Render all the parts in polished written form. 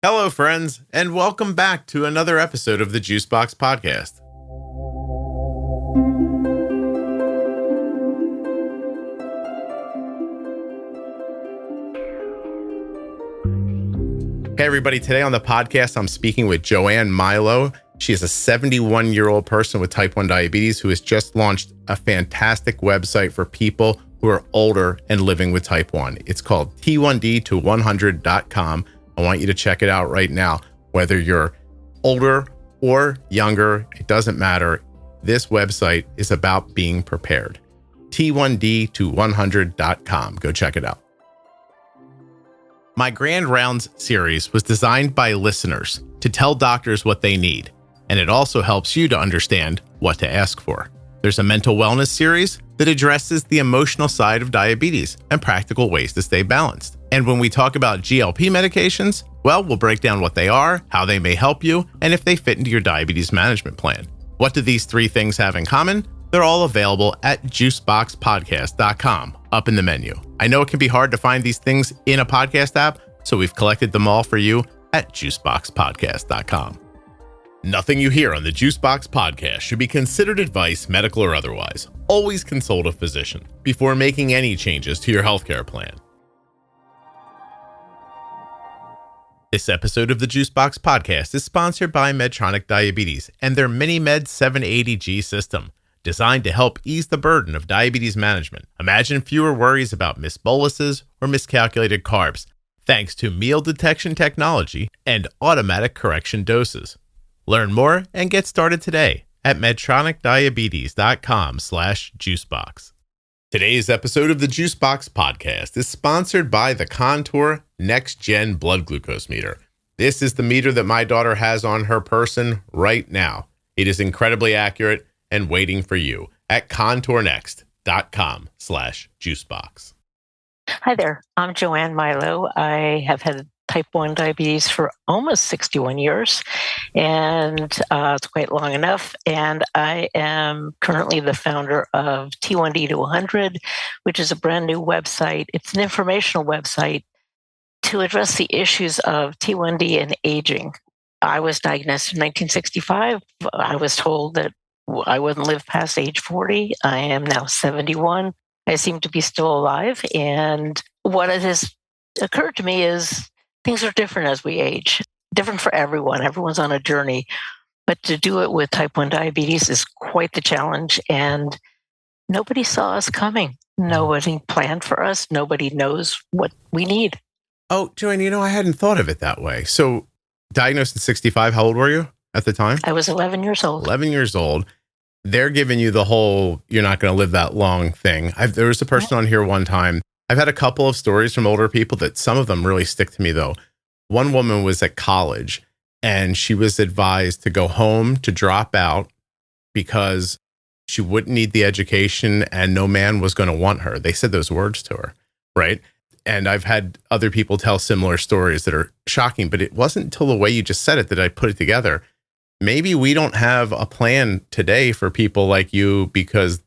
Hello, friends, and welcome back to another episode of the Juicebox podcast. Hey, everybody. Today on the podcast, I'm speaking with Joanne Milo. She is a 71-year-old person with type 1 diabetes who has just launched a fantastic website for people who are older and living with type 1. It's called T1D to100.com. I want you to check it out right now. Whether you're older or younger, it doesn't matter. This website is about being prepared. T1D to 100.com. Go check it out. My Grand Rounds series was designed by listeners to tell doctors what they need, and it also helps you to understand what to ask for. There's a mental wellness series that addresses the emotional side of diabetes and practical ways to stay balanced. And when we talk about GLP medications, well, we'll break down what they are, how they may help you, and if they fit into your diabetes management plan. What do these three things have in common? They're all available at juiceboxpodcast.com up in the menu. I know it can be hard to find these things in a podcast app, so we've collected them all for you at juiceboxpodcast.com. Nothing you hear on the Juicebox podcast should be considered advice, medical or otherwise. Always consult a physician before making any changes to your healthcare plan. This episode of the Juicebox podcast is sponsored by Medtronic Diabetes and their MiniMed 780G system, designed to help ease the burden of diabetes management. Imagine fewer worries about missed boluses or miscalculated carbs, thanks to meal detection technology and automatic correction doses. Learn more and get started today at medtronicdiabetes.com/juicebox. Today's episode of the Juicebox podcast is sponsored by the Contour Next Gen Blood Glucose Meter. This is the meter that my daughter has on her person right now. It is incredibly accurate and waiting for you at contournext.com/juicebox. Hi there, I'm Joanne Milo. I have had type 1 diabetes for almost 61 years, and it's quite long enough. And I am currently the founder of T1D to 100, which is a brand new website. It's an informational website to address the issues of T1D and aging. I was diagnosed in 1965. I was told that I wouldn't live past age 40. I am now 71. I seem to be still alive. And what has occurred to me is things are different as we age, different for everyone. Everyone's on a journey. But to do it with type 1 diabetes is quite the challenge. And nobody saw us coming. Nobody planned for us. Nobody knows what we need. Oh, Joanne, I hadn't thought of it that way. So diagnosed at 65, how old were you at the time? I was 11 years old. 11 years old. They're giving you the whole, you're not going to live that long thing. There was a person on here one time. I've had a couple of stories from older people that some of them really stick to me, though. One woman was at college and she was advised to go home to drop out because she wouldn't need the education and no man was going to want her. They said those words to her, right? And I've had other people tell similar stories that are shocking, but it wasn't until the way you just said it that I put it together. Maybe we don't have a plan today for people like you because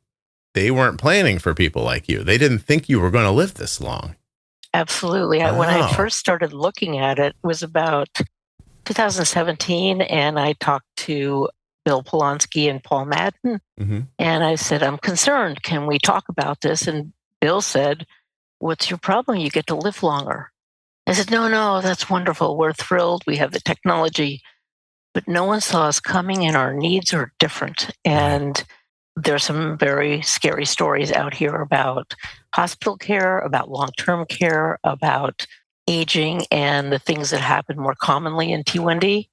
they weren't planning for people like you. They didn't think you were going to live this long. Absolutely. Oh. When I first started looking at it, was about 2017, and I talked to Bill Polonsky and Paul Madden, and I said, I'm concerned. Can we talk about this? And Bill said, what's your problem? You get to live longer. I said, no, that's wonderful. We're thrilled. We have the technology. But no one saw us coming, and our needs are different. And there's some very scary stories out here about hospital care, about long-term care, about aging, and the things that happen more commonly in T1D.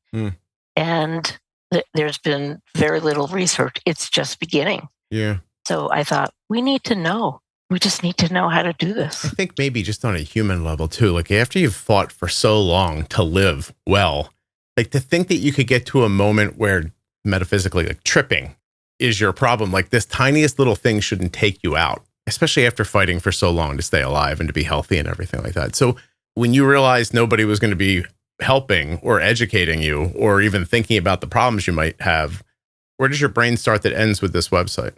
And there's been very little research. It's just beginning. Yeah. So I thought, we need to know. We just need to know how to do this. I think maybe just on a human level, too. Like after you've fought for so long to live well, like to think that you could get to a moment where metaphysically, like tripping is your problem. Like this tiniest little thing shouldn't take you out, especially after fighting for so long to stay alive and to be healthy and everything like that. So when you realized nobody was going to be helping or educating you or even thinking about the problems you might have, where does your brain start that ends with this website?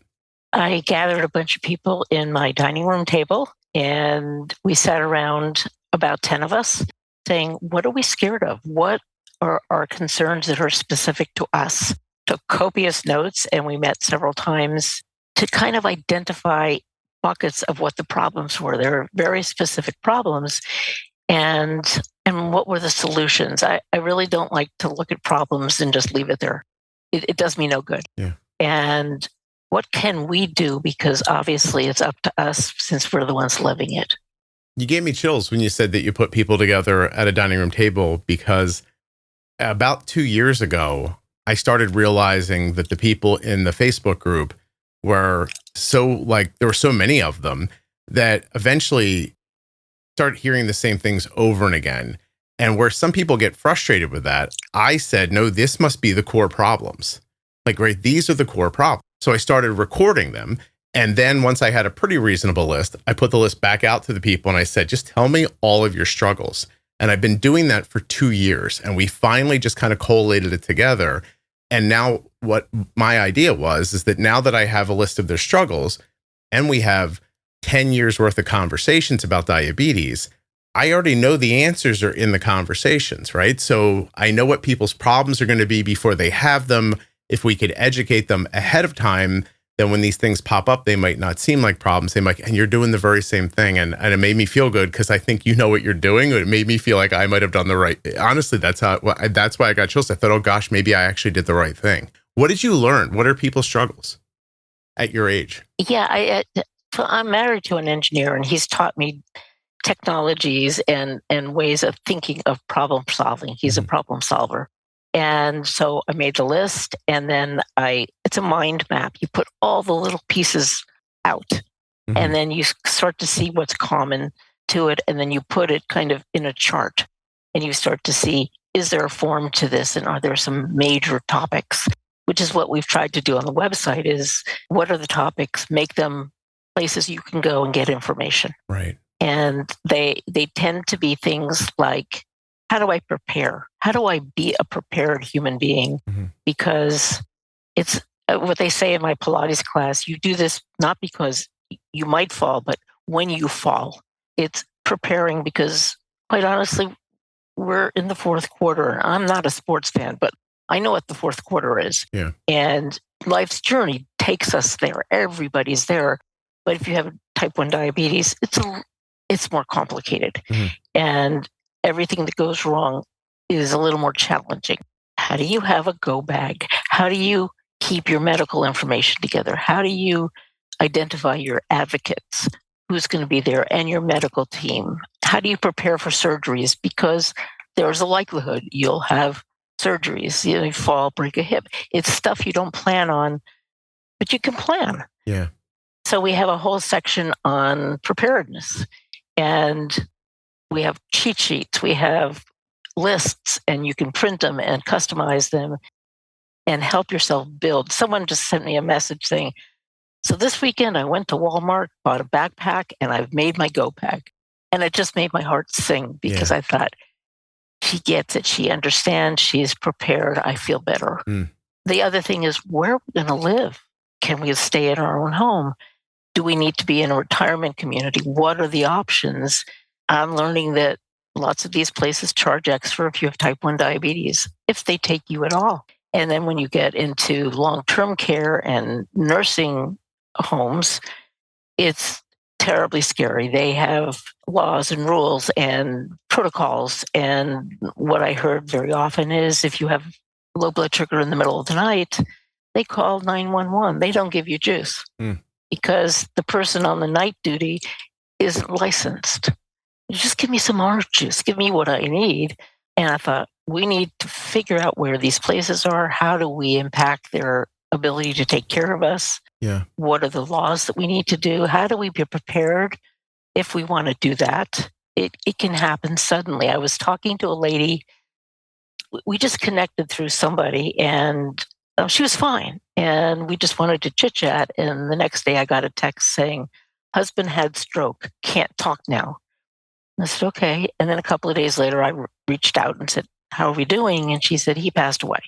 I gathered a bunch of people in my dining room table, and we sat around, about 10 of us, saying, what are we scared of? What are our concerns that are specific to us? Took copious notes, and we met several times to kind of identify buckets of what the problems were. There are very specific problems, and what were the solutions. I really don't like to look at problems and just leave it there. It does me no good. Yeah. And what can we do? Because obviously it's up to us since we're the ones living it. You gave me chills when you said that you put people together at a dining room table, because about 2 years ago, I started realizing that the people in the Facebook group were there were so many of them that eventually started hearing the same things over and again. And where some people get frustrated with that, I said, no, this must be the core problems. Right, these are the core problems. So I started recording them. And then once I had a pretty reasonable list, I put the list back out to the people and I said, just tell me all of your struggles. And I've been doing that for 2 years. And we finally just kind of collated it together. And now what my idea is that now that I have a list of their struggles and we have 10 years worth of conversations about diabetes, I already know the answers are in the conversations, right? So I know what people's problems are going to be before they have them. If we could educate them ahead of time, then when these things pop up, they might not seem like problems. They might, and you're doing the very same thing. And it made me feel good because I think you know what you're doing. It made me feel like I might have done the right. Honestly, that's why I got chills. I thought, oh gosh, maybe I actually did the right thing. What did you learn? What are people's struggles at your age? Yeah, so I'm married to an engineer, and he's taught me technologies and ways of thinking of problem solving. He's a problem solver. And so I made the list, and then it's a mind map. You put all the little pieces out, and then you start to see what's common to it. And then you put it kind of in a chart, and you start to see, is there a form to this? And are there some major topics? Which is what we've tried to do on the website, is what are the topics? Make them places you can go and get information. Right. And they tend to be things like, how do I prepare? How do I be a prepared human being? Because it's what they say in my Pilates class, you do this not because you might fall, but when you fall. It's preparing because, quite honestly, we're in the fourth quarter. I'm not a sports fan, but I know what the fourth quarter is. Yeah. And life's journey takes us there. Everybody's there. But if you have type 1 diabetes, it's more complicated. And everything that goes wrong is a little more challenging. How do you have a go bag? How do you keep your medical information together? How do you identify your advocates? Who's going to be there, and your medical team? How do you prepare for surgeries? Because there's a likelihood you'll have surgeries. You fall, break a hip. It's stuff you don't plan on, but you can plan. Yeah. So we have a whole section on preparedness, and we have cheat sheets. We have lists, and you can print them and customize them and help yourself build. Someone just sent me a message saying, so this weekend I went to Walmart, bought a backpack, and I've made my go pack. And it just made my heart sing because I thought, she gets it. She understands. She's prepared. I feel better. The other thing is, where are we going to live? Can we stay in our own home? Do we need to be in a retirement community? What are the options? I'm learning that lots of these places charge extra if you have type 1 diabetes, if they take you at all. And then when you get into long-term care and nursing homes, it's terribly scary. They have laws and rules and protocols. And what I heard very often is if you have low blood sugar in the middle of the night, they call 911. They don't give you juice because the person on the night duty isn't licensed. Just give me some orange juice. Give me what I need. And I thought, we need to figure out where these places are. How do we impact their ability to take care of us? Yeah. What are the laws that we need to do? How do we be prepared if we want to do that? It can happen suddenly. I was talking to a lady. We just connected through somebody, and she was fine. And we just wanted to chit chat. And the next day I got a text saying, husband had stroke, can't talk now. I said, okay. And then a couple of days later, I reached out and said, how are we doing? And she said, he passed away.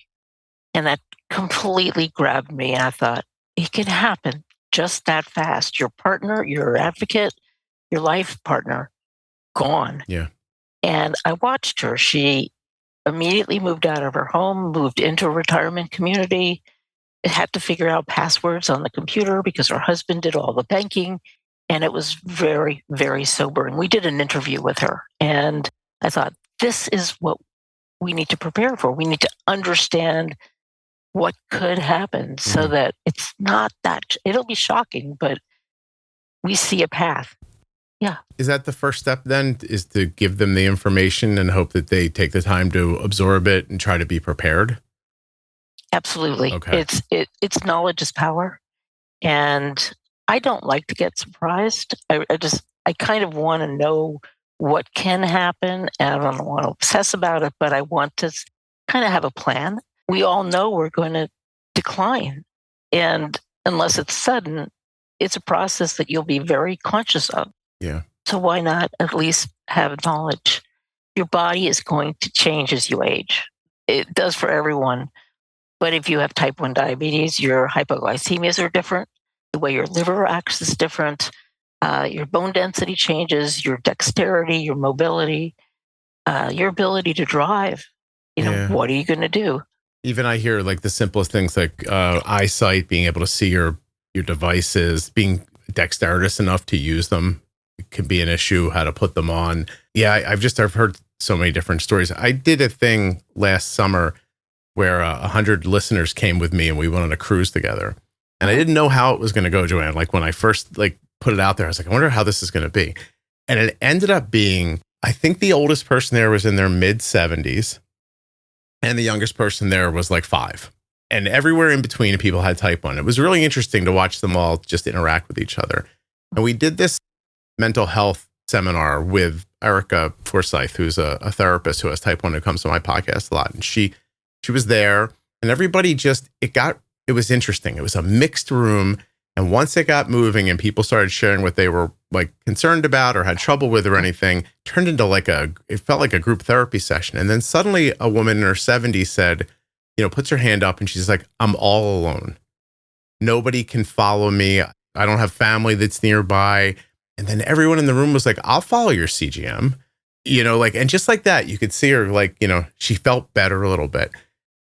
And that completely grabbed me. And I thought, it can happen just that fast. Your partner, your advocate, your life partner, gone. Yeah. And I watched her. She immediately moved out of her home, moved into a retirement community, had to figure out passwords on the computer because her husband did all the banking. And it was very, very sobering. We did an interview with her, and I thought, this is what we need to prepare for. We need to understand what could happen so that it's not that, it'll be shocking, but we see a path. Yeah. Is that the first step then, is to give them the information and hope that they take the time to absorb it and try to be prepared? Absolutely. Okay. It's knowledge is power. And I don't like to get surprised. I kind of want to know what can happen, and I don't want to obsess about it, but I want to kind of have a plan. We all know we're going to decline. And unless it's sudden, it's a process that you'll be very conscious of. Yeah. So why not at least have knowledge? Your body is going to change as you age. It does for everyone. But if you have type 1 diabetes, your hypoglycemias are different. The way your liver acts is different. Your bone density changes, your dexterity, your mobility, your ability to drive. What are you going to do? Even I hear like the simplest things like eyesight, being able to see your devices, being dexterous enough to use them can be an issue, how to put them on. Yeah, I've heard so many different stories. I did a thing last summer where 100 listeners came with me and we went on a cruise together. And I didn't know how it was going to go, Joanne. Like when I first put it out there, I was like, I wonder how this is going to be. And it ended up being, I think the oldest person there was in their mid 70s and the youngest person there was like 5. And everywhere in between, people had type 1. It was really interesting to watch them all just interact with each other. And we did this mental health seminar with Erica Forsyth, who's a therapist who has type 1 who comes to my podcast a lot. And she was there, and everybody it was interesting. It was a mixed room. And once it got moving and people started sharing what they were like concerned about or had trouble with or anything, it turned into it felt like a group therapy session. And then suddenly a woman in her 70s said, puts her hand up and she's like, I'm all alone. Nobody can follow me. I don't have family that's nearby. And then everyone in the room was like, I'll follow your CGM, and just like that, you could see her she felt better a little bit.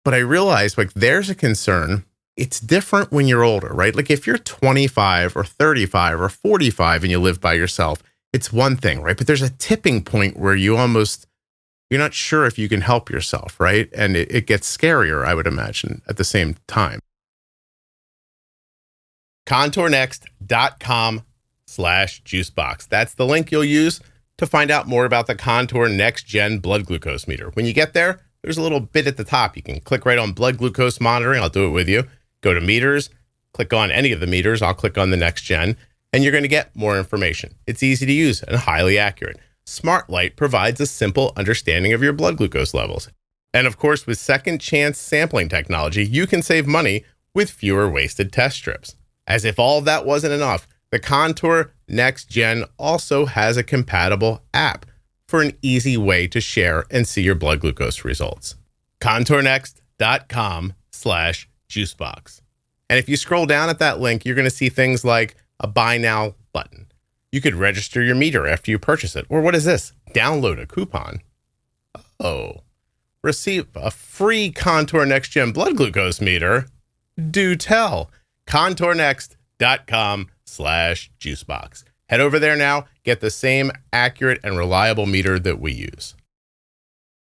But I realized there's a concern. It's different when you're older, right? Like if you're 25 or 35 or 45 and you live by yourself, it's one thing, right? But there's a tipping point where you're not sure if you can help yourself, right? And it gets scarier, I would imagine, at the same time. ContourNext.com/juicebox. That's the link you'll use to find out more about the Contour Next Gen blood glucose meter. When you get there, there's a little bit at the top. You can click right on blood glucose monitoring. I'll do it with you. Go to meters, click on any of the meters. I'll click on the Next Gen, and you're going to get more information. It's easy to use and highly accurate. SmartLight provides a simple understanding of your blood glucose levels. And of course, with second chance sampling technology, you can save money with fewer wasted test strips. As if all of that wasn't enough, the Contour Next Gen also has a compatible app for an easy way to share and see your blood glucose results. ContourNext.com/juicebox. And if you scroll down at that link, you're going to see things like a buy now button. You could register your meter after you purchase it. Or what is this? Download a coupon. Oh, receive a free Contour Next Gen blood glucose meter. Do tell. ContourNext.com/juicebox. Head over there now. Get the same accurate and reliable meter that we use.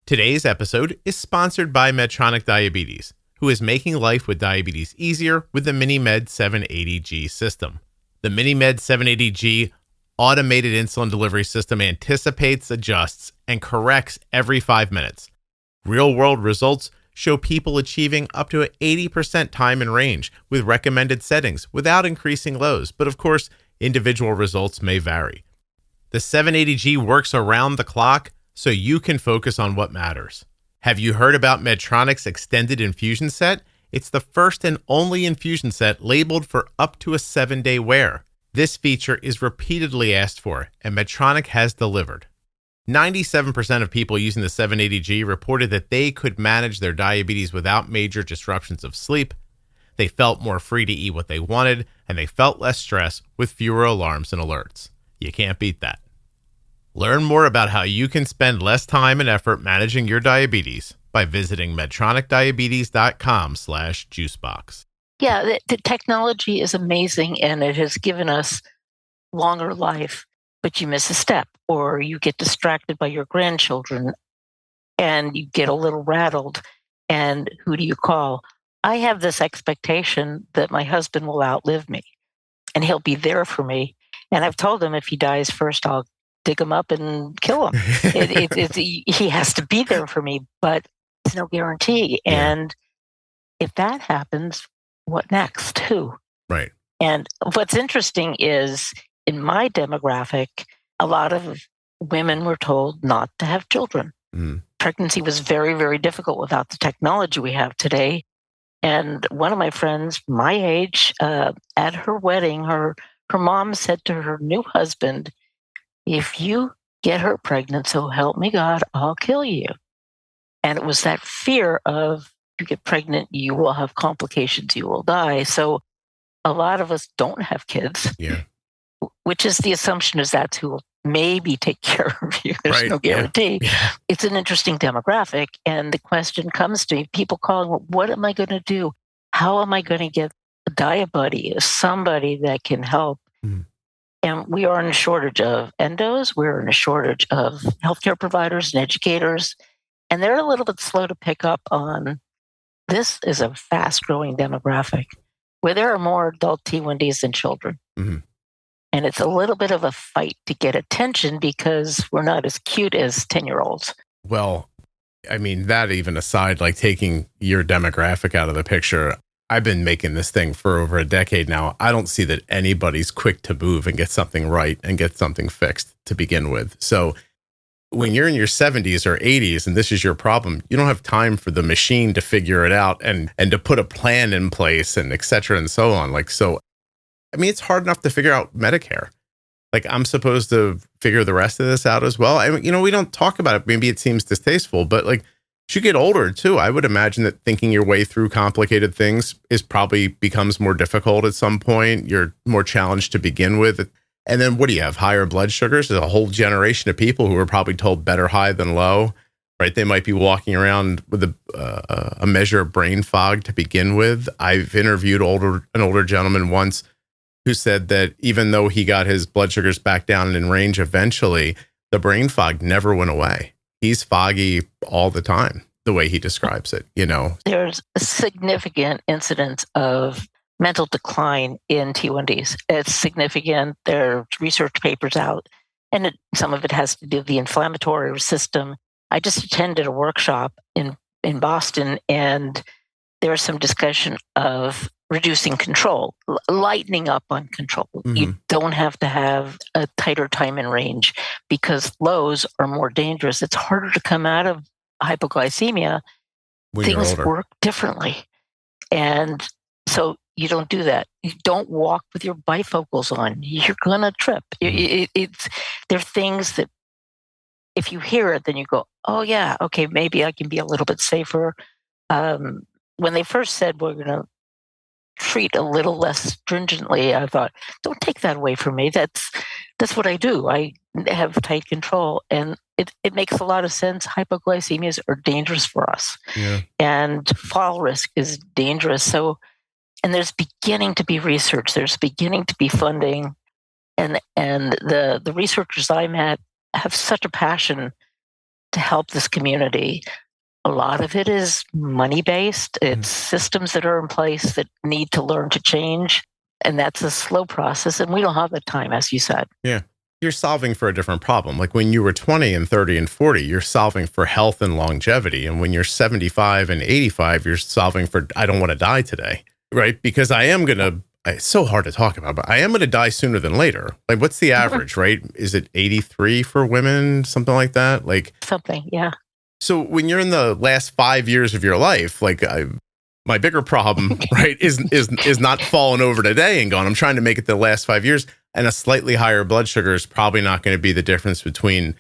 Today's episode is sponsored by Medtronic Diabetes, who is making life with diabetes easier with the MiniMed 780G system. The MiniMed 780G automated insulin delivery system anticipates, adjusts, and corrects every 5 minutes. Real-world results show people achieving up to 80% time in range with recommended settings without increasing lows. But of course, individual results may vary. The 780G works around the clock so you can focus on what matters. Have you heard about Medtronic's extended infusion set? It's the first and only infusion set labeled for up to a 7-day wear. This feature is repeatedly asked for, and Medtronic has delivered. 97% of people using the 780G reported that they could manage their diabetes without major disruptions of sleep. They felt more free to eat what they wanted, and they felt less stress with fewer alarms and alerts. You can't beat that. Learn more about how you can spend less time and effort managing your diabetes by visiting medtronicdiabetes.com/juicebox. Yeah, the technology is amazing and it has given us longer life, but you miss a step or you get distracted by your grandchildren and you get a little rattled. And who do you call? I have this expectation that my husband will outlive me and he'll be there for me. And I've told him if he dies first, I'll dig him up and kill him. He has to be there for me, but it's no guarantee. Yeah. And if that happens, what next? Who? Right. And what's interesting is in my demographic, a lot of women were told not to have children. Mm. Pregnancy was very, very difficult without the technology we have today. And one of my friends, my age, at her wedding, her mom said to her new husband, if you get her pregnant, so help me God, I'll kill you. And it was that fear of you get pregnant, you will have complications, you will die. So a lot of us don't have kids, Yeah. which is the assumption is that's who will maybe take care of you. There's Right. no guarantee. Yeah. It's an interesting demographic. And the question comes to me, people calling, well, what am I going to do? How am I going to get a diet buddy, somebody that can help? Mm. And we are in a shortage of endos. We're in a shortage of healthcare providers and educators. And they're a little bit slow to pick up on this is a fast growing demographic where there are more adult T1Ds than children. Mm-hmm. And it's a little bit of a fight to get attention because we're not as cute as 10-year-olds. Well, I mean, that even aside, like taking your demographic out of the picture, I've been making this thing for over a decade now. I don't see that anybody's quick to move and get something right and get something fixed to begin with. So when you're in your 70s or 80s and this is your problem, you don't have time for the machine to figure it out and to put a plan in place and et cetera and so on. Like, so, I mean, it's hard enough to figure out Medicare. Like, I'm supposed to figure the rest of this out as well. I mean, you know, we don't talk about it. Maybe it seems distasteful, but like, as you get older too, I would imagine that thinking your way through complicated things is probably becomes more difficult at some point. You're more challenged to begin with. And then what do you have? Higher blood sugars? There's a whole generation of people who are probably told better high than low, right? They might be walking around with a measure of brain fog to begin with. I've interviewed an older gentleman once who said that even though he got his blood sugars back down in range eventually, the brain fog never went away. He's foggy all the time, the way he describes it, you know. There's a significant incidence of mental decline in T1Ds. It's significant. There are research papers out, and some of it has to do with the inflammatory system. I just attended a workshop in Boston, and there was some discussion of reducing control, lightening up on control. Mm-hmm. You don't have to have a tighter time and range because lows are more dangerous. It's harder to come out of hypoglycemia. When things work differently. And so you don't do that. You don't walk with your bifocals on. You're going to trip. There are things that if you hear it, then you go, oh, yeah, okay, maybe I can be a little bit safer. When they first said we're going to treat a little less stringently, I thought, don't take that away from me. That's what I do. I have tight control, and it makes a lot of sense. Hypoglycemias are dangerous for us, and fall risk is dangerous. So, and there's beginning to be research. There's beginning to be funding, and the researchers I met have such a passion to help this community. A lot of it is money-based. It's systems that are in place that need to learn to change. And that's a slow process. And we don't have the time, as you said. Yeah. You're solving for a different problem. Like when you were 20 and 30 and 40, you're solving for health and longevity. And when you're 75 and 85, you're solving for, I don't want to die today, right? Because it's so hard to talk about, but I am going to die sooner than later. Like what's the average, right? Is it 83 for women? Something like that? Like something, yeah. So when you're in the last 5 years of your life, like my bigger problem, right, is not falling over today and going, I'm trying to make it the last 5 years, and a slightly higher blood sugar is probably not going to be the difference between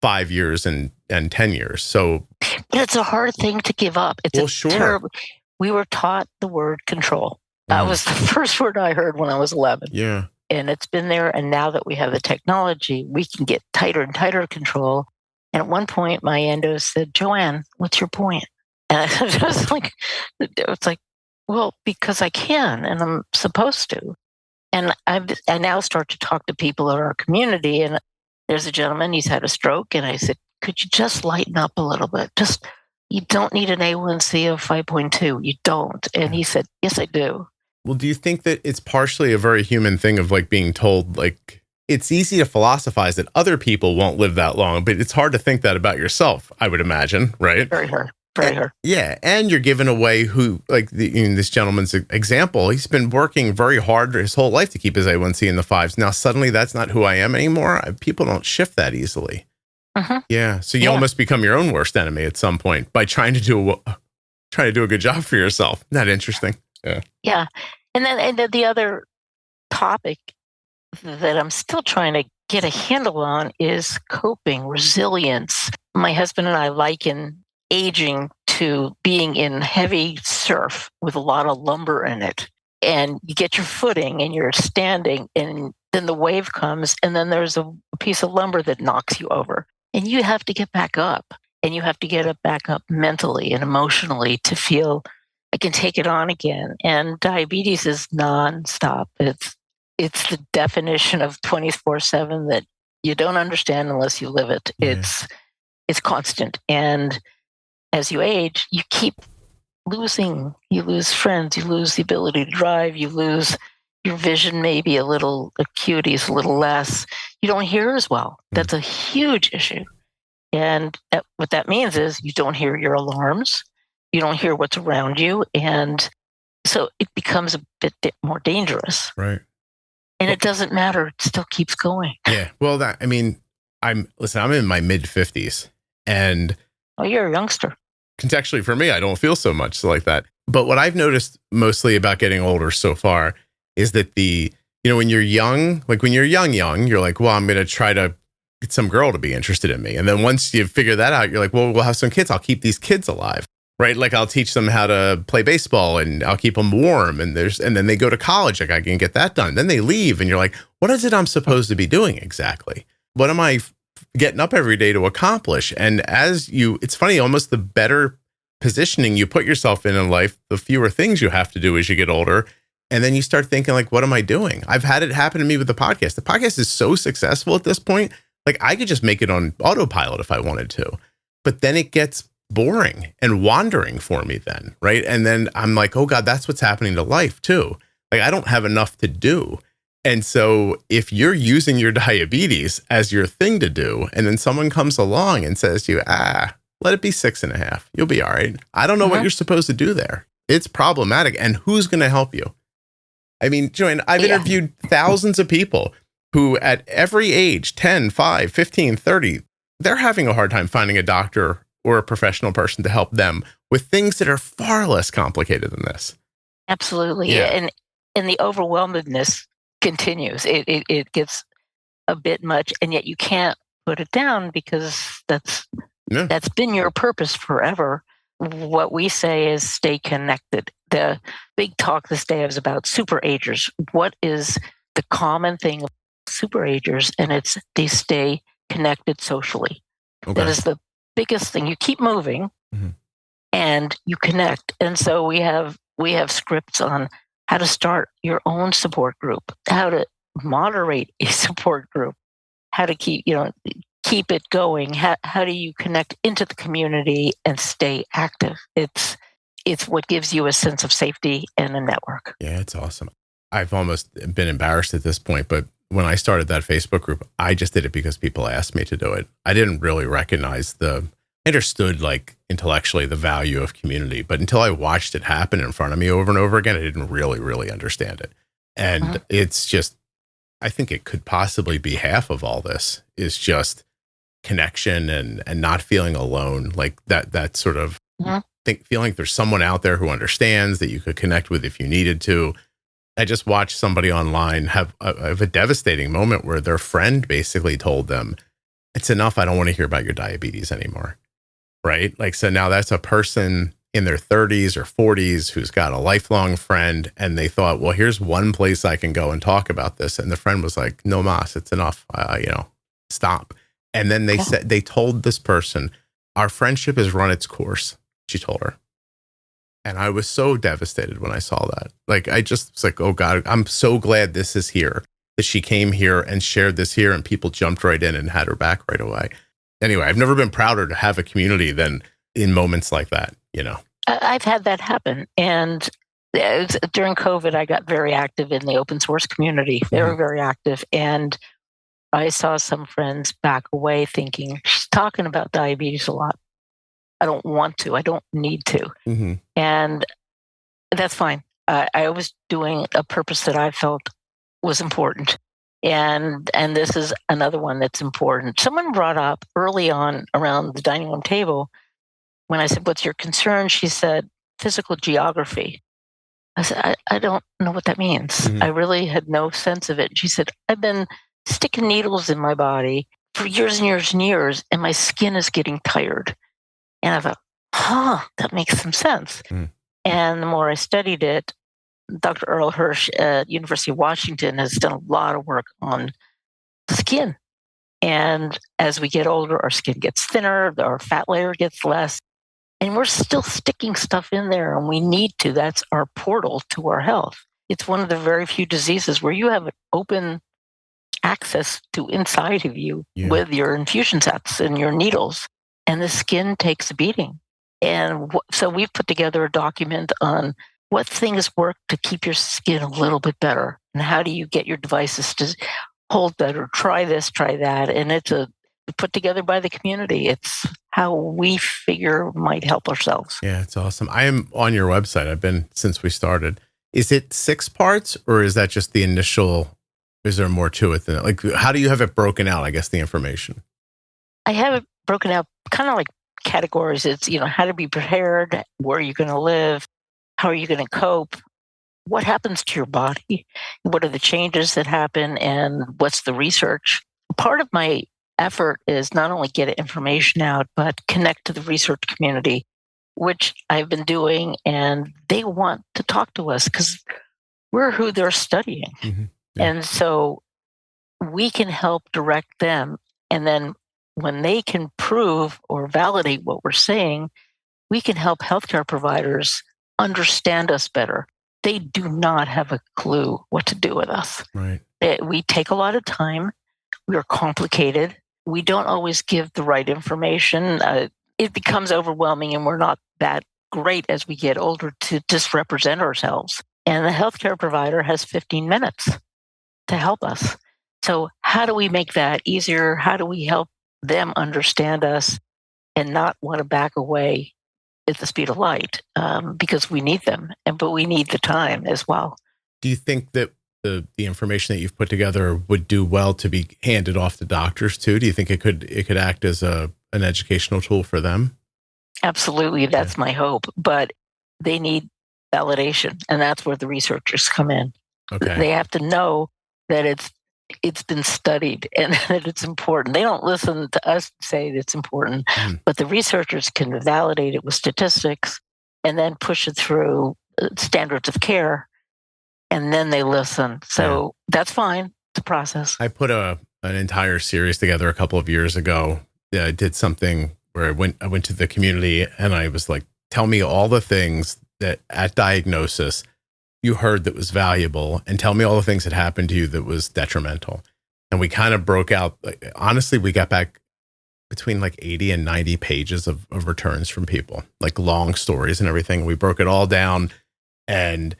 5 years and 10 years. So, but it's a hard thing to give up. It's terrible. We were taught the word control. That was the first word I heard when I was 11. Yeah. and it's been there. And now that we have the technology, we can get tighter and tighter control. And at one point, my endo said, "Joanne, what's your point?" And I was just like, it's like, well, because I can and I'm supposed to. And I now start to talk to people in our community. And there's a gentleman, he's had a stroke. And I said, could you just lighten up a little bit? You don't need an A1C of 5.2. You don't. And he said, yes, I do. Well, do you think that it's partially a very human thing of like being told, like, it's easy to philosophize that other people won't live that long, but it's hard to think that about yourself, I would imagine, right? Very hard. Very hard. Yeah. And you're giving away this gentleman's example, he's been working very hard his whole life to keep his A1C in the fives. Now, suddenly that's not who I am anymore. People don't shift that easily. Uh-huh. Yeah. So you almost become your own worst enemy at some point by trying to do a good job for yourself. Isn't that interesting? Yeah. Yeah. And then the other topic that I'm still trying to get a handle on is coping, resilience. My husband and I liken aging to being in heavy surf with a lot of lumber in it. And you get your footing and you're standing, and then the wave comes, and then there's a piece of lumber that knocks you over. And you have to get back up, and you have to get it back up mentally and emotionally to feel I can take it on again. And diabetes is nonstop. It's the definition of 24/7 that you don't understand unless you live it. Yeah. It's constant. And as you age, you keep losing. You lose friends. You lose the ability to drive. You lose your vision, maybe a little, acuity is a little less. You don't hear as well. That's a huge issue. And what that means is you don't hear your alarms. You don't hear what's around you. And so it becomes a bit more dangerous. Right. And it doesn't matter. It still keeps going. Yeah. Well, I'm in my mid 50s, and oh, you're a youngster. Contextually for me, I don't feel so much like that. But what I've noticed mostly about getting older so far is that when you're young, like when you're young, you're like, well, I'm going to try to get some girl to be interested in me. And then once you figure that out, you're like, well, we'll have some kids. I'll keep these kids alive. Right. Like I'll teach them how to play baseball and I'll keep them warm. And then they go to college. Like I can get that done. Then they leave and you're like, what is it I'm supposed to be doing exactly? What am I getting up every day to accomplish? And it's funny, almost the better positioning you put yourself in life, the fewer things you have to do as you get older. And then you start thinking like, what am I doing? I've had it happen to me with the podcast. The podcast is so successful at this point. Like I could just make it on autopilot if I wanted to, but then it gets boring and wandering for me then. Right. And then I'm like, oh God, that's what's happening to life too. Like I don't have enough to do. And so if you're using your diabetes as your thing to do, and then someone comes along and says to you, let it be 6.5, you'll be all right. I don't know what you're supposed to do there. It's problematic. And who's going to help you? I mean, Joanne, I've interviewed thousands of people who at every age, 10, 5, 15, 30, they're having a hard time finding a doctor or a professional person to help them with things that are far less complicated than this. Absolutely. Yeah. And the overwhelmedness continues. It gets a bit much, and yet you can't put it down because that's been your purpose forever. What we say is stay connected. The big talk this day is about superagers. What is the common thing of superagers? And it's they stay connected socially. Okay. That is the biggest thing. You keep moving and you connect. And so we have scripts on how to start your own support group, how to moderate a support group, how to keep it going. How do you connect into the community and stay active? It's what gives you a sense of safety and a network. Yeah, it's awesome. I've almost been embarrassed at this point, but when I started that Facebook group, I just did it because people asked me to do it. I didn't really recognize I understood like intellectually the value of community, but until I watched it happen in front of me over and over again, I didn't really, really understand it. And it's just, I think it could possibly be half of all this is just connection and not feeling alone. Like that sort of feeling there's someone out there who understands that you could connect with if you needed to. I just watched somebody online have a devastating moment where their friend basically told them, it's enough. I don't want to hear about your diabetes anymore. Right. Like, so now that's a person in their 30s or 40s who's got a lifelong friend, and they thought, well, here's one place I can go and talk about this. And the friend was like, no mas, it's enough. Stop. And then they told this person, our friendship has run its course. She told her. And I was so devastated when I saw that. Like, I just was like, oh God, I'm so glad this is here, that she came here and shared this here, and people jumped right in and had her back right away. Anyway, I've never been prouder to have a community than in moments like that, I've had that happen. And during COVID, I got very active in the open source community, very, very active. And I saw some friends back away thinking, she's talking about diabetes a lot. I don't want to. I don't need to. Mm-hmm. And that's fine. I was doing a purpose that I felt was important. And this is another one that's important. Someone brought up early on around the dining room table, when I said, what's your concern? She said, physical geography. I said, I don't know what that means. Mm-hmm. I really had no sense of it. She said, I've been sticking needles in my body for years and years and years, and my skin is getting tired. And I thought, that makes some sense. Mm. And the more I studied it, Dr. Earl Hirsch at University of Washington has done a lot of work on the skin. And as we get older, our skin gets thinner, our fat layer gets less, and we're still sticking stuff in there, and we need to. That's our portal to our health. It's one of the very few diseases where you have an open access to inside of you with your infusion sets and your needles, and the skin takes a beating. And so we've put together a document on what things work to keep your skin a little bit better, and how do you get your devices to hold better, try this, try that. And it's put together by the community. It's how we figure might help ourselves. Yeah, it's awesome. I am on your website. I've been since we started. Is it 6 parts, or is that just the initial? Is there more to it than that? Like, how do you have it broken out? I guess the information. I have it broken out kind of like categories. It's, how to be prepared, where are you going to live, how are you going to cope, what happens to your body, what are the changes that happen, and what's the research. Part of my effort is not only get information out, but connect to the research community, which I've been doing, and they want to talk to us because we're who they're studying. Mm-hmm. Yeah. And so we can help direct them. And then when they can prove or validate what we're saying, we can help healthcare providers understand us better. They do not have a clue what to do with us. Right. We take a lot of time. We are complicated. We don't always give the right information. It becomes overwhelming, and we're not that great as we get older to just represent ourselves. And the healthcare provider has 15 minutes to help us. So how do we make that easier? How do we help them understand us and not want to back away at the speed of light? Because we need them, but we need the time as well. Do you think that the information that you've put together would do well to be handed off to doctors too? Do you think it could act as an educational tool for them? Absolutely. That's my hope. But they need validation, and that's where the researchers come in. Okay. They have to know that it's been studied and that it's important. They don't listen to us say it's important, but the researchers can validate it with statistics and then push it through standards of care, and then they listen. So that's fine. It's a process. I put an entire series together a couple of years ago. I did something where I went to the community, and I was like, tell me all the things that at diagnosis you heard that was valuable, and tell me all the things that happened to you that was detrimental. And we kind of broke out, honestly, we got back between like 80 and 90 pages of returns from people, like long stories and everything. We broke it all down and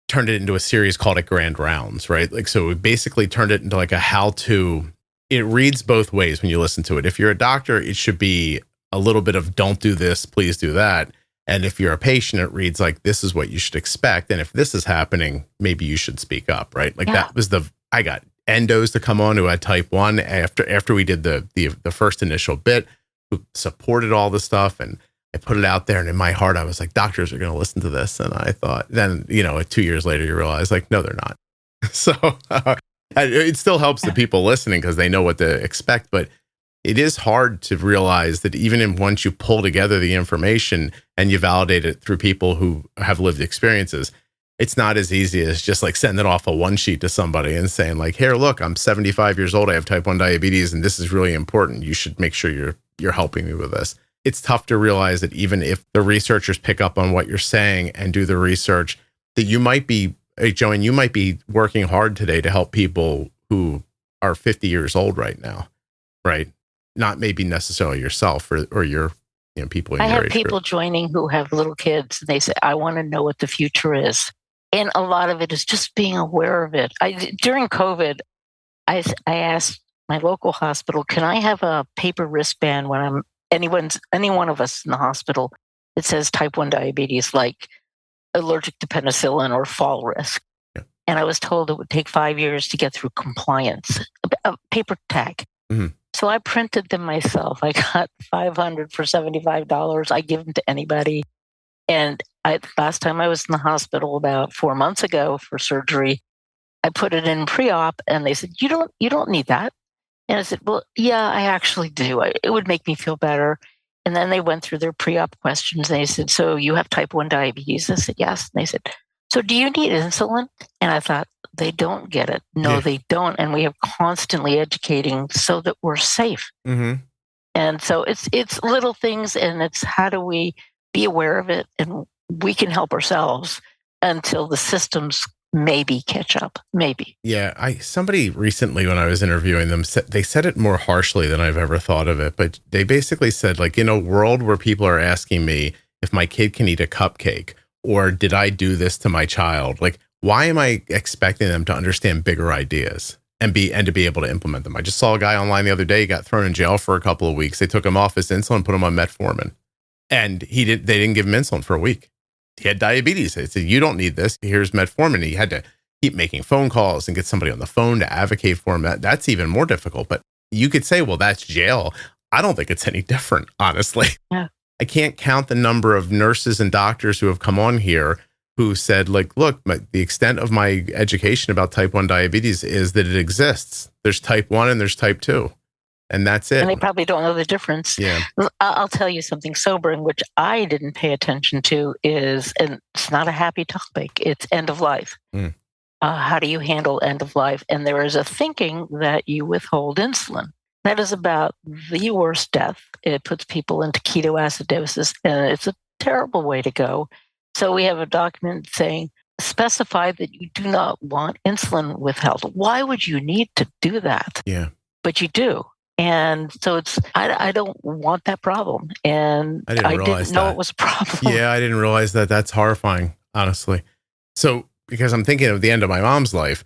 turned it into a series called It Grand Rounds, right? Like, so we basically turned it into like a how-to. It reads both ways when you listen to it. If you're a doctor, it should be a little bit of don't do this, please do that. And if you're a patient, it reads like, this is what you should expect. And if this is happening, maybe you should speak up, right? Like that was I got endos to come on who had type 1 after we did the first initial bit, who supported all the stuff. And I put it out there, and in my heart, I was like, doctors are going to listen to this. And I thought, then, 2 years later, you realize like, no, they're not. So it still helps the people listening because they know what to expect. But it is hard to realize that once you pull together the information and you validate it through people who have lived experiences, it's not as easy as just like sending off a one sheet to somebody and saying like, here, look, I'm 75 years old. I have type 1 diabetes and this is really important. You should make sure you're helping me with this. It's tough to realize that even if the researchers pick up on what you're saying and do the research, that you might be, Joanne, you might be working hard today to help people who are 50 years old right now, right? Not maybe necessarily yourself or your people in your age group. I have people joining who have little kids and they say, I want to know what the future is. And a lot of it is just being aware of it. During COVID, I asked my local hospital, can I have a paper wristband when any one of us in the hospital that says type 1 diabetes, like allergic to penicillin or fall risk? Yeah. And I was told it would take 5 years to get through compliance, a paper tag. Mm-hmm. So I printed them myself. I got 500 for $75. I give them to anybody. And last time I was in the hospital about 4 months ago for surgery, I put it in pre-op and they said, you don't need that. And I said, well, yeah, I actually do. It would make me feel better. And then they went through their pre-op questions. And they said, so you have type 1 diabetes? I said, yes. And they said, so do you need insulin? And I thought, they don't get it. No, yeah. They don't. And we are constantly educating so that we're safe. Mm-hmm. And so it's little things, and it's how do we be aware of it, and we can help ourselves until the systems maybe catch up. Maybe. Yeah. Somebody recently, when I was interviewing them, they said it more harshly than I've ever thought of it. But they basically said, like, in a world where people are asking me if my kid can eat a cupcake, or did I do this to my child? Like, why am I expecting them to understand bigger ideas and to be able to implement them? I just saw a guy online the other day. He got thrown in jail for a couple of weeks. They took him off his insulin, put him on metformin, and they didn't give him insulin for a week. He had diabetes. They said, you don't need this. Here's metformin. He had to keep making phone calls and get somebody on the phone to advocate for him. That's even more difficult. But you could say, well, that's jail. I don't think it's any different, honestly. Yeah. I can't count the number of nurses and doctors who have come on here who said, like, look, the extent of my education about type 1 diabetes is that it exists. There's type 1 and there's type 2. And that's it. And they probably don't know the difference. Yeah. I'll tell you something sobering, which I didn't pay attention to is, and it's not a happy topic, it's end of life. Mm. How do you handle end of life? And there is a thinking that you withhold insulin. That is about the worst death. It puts people into ketoacidosis, and it's a terrible way to go. So we have a document saying, specify that you do not want insulin withheld. Why would you need to do that? Yeah. But you do. And so I don't want that problem. And I didn't know it was a problem. Yeah, I didn't realize that. That's horrifying, honestly. So, because I'm thinking of the end of my mom's life,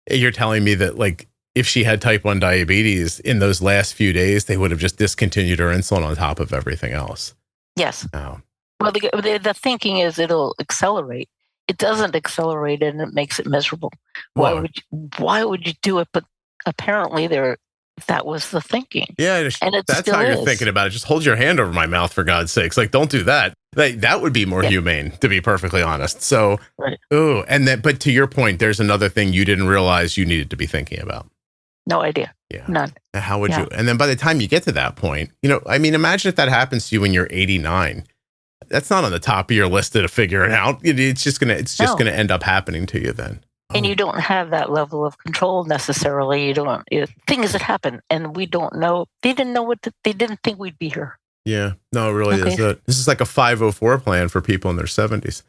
you're telling me that, like, if she had type 1 diabetes in those last few days, they would have just discontinued her insulin on top of everything else. Yes. Oh. Well, the thinking is it'll accelerate. It doesn't accelerate, and it makes it miserable. Why would you do it? But apparently that was the thinking. Yeah, and that's how you're thinking about it. Just hold your hand over my mouth, for God's sakes. Like, don't do that. That would be more humane, to be perfectly honest. So, right. But to your point, there's another thing you didn't realize you needed to be thinking about. No idea. Yeah. None. How would you? And then by the time you get to that point, I mean, imagine if that happens to you when you're 89. That's not on the top of your list to figure it out. It's just gonna end up happening to you then. And you don't have that level of control necessarily. Things that happen, and we don't know. They didn't know they didn't think we'd be here. Yeah, no, it really is. This is like a 504 plan for people in their 70s.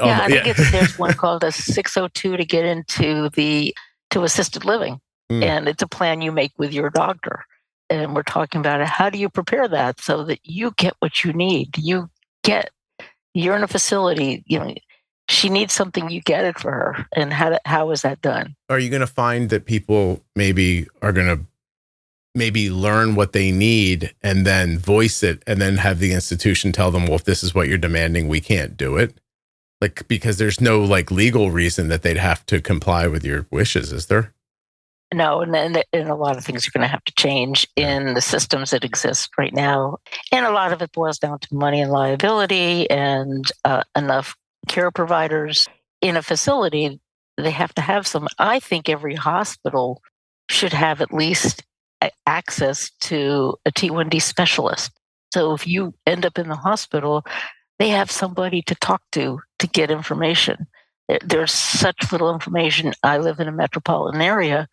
I think there's one called a 602 to get into to assisted living, and it's a plan you make with your doctor. And we're talking about it. How do you prepare that so that you get what you need? You're in a facility. She needs something, you get it for her. And how is that done? Are you going to find that people maybe are going to learn what they need and then voice it, and then have the institution tell them, well, if this is what you're demanding, we can't do it? Like, because there's no legal reason that they'd have to comply with your wishes, is there? No, and a lot of things are going to have to change in the systems that exist right now. And a lot of it boils down to money and liability and enough care providers in a facility. They have to have some. I think every hospital should have at least access to a T1D specialist. So if you end up in the hospital, they have somebody to talk to get information. There's such little information. I live in a metropolitan area.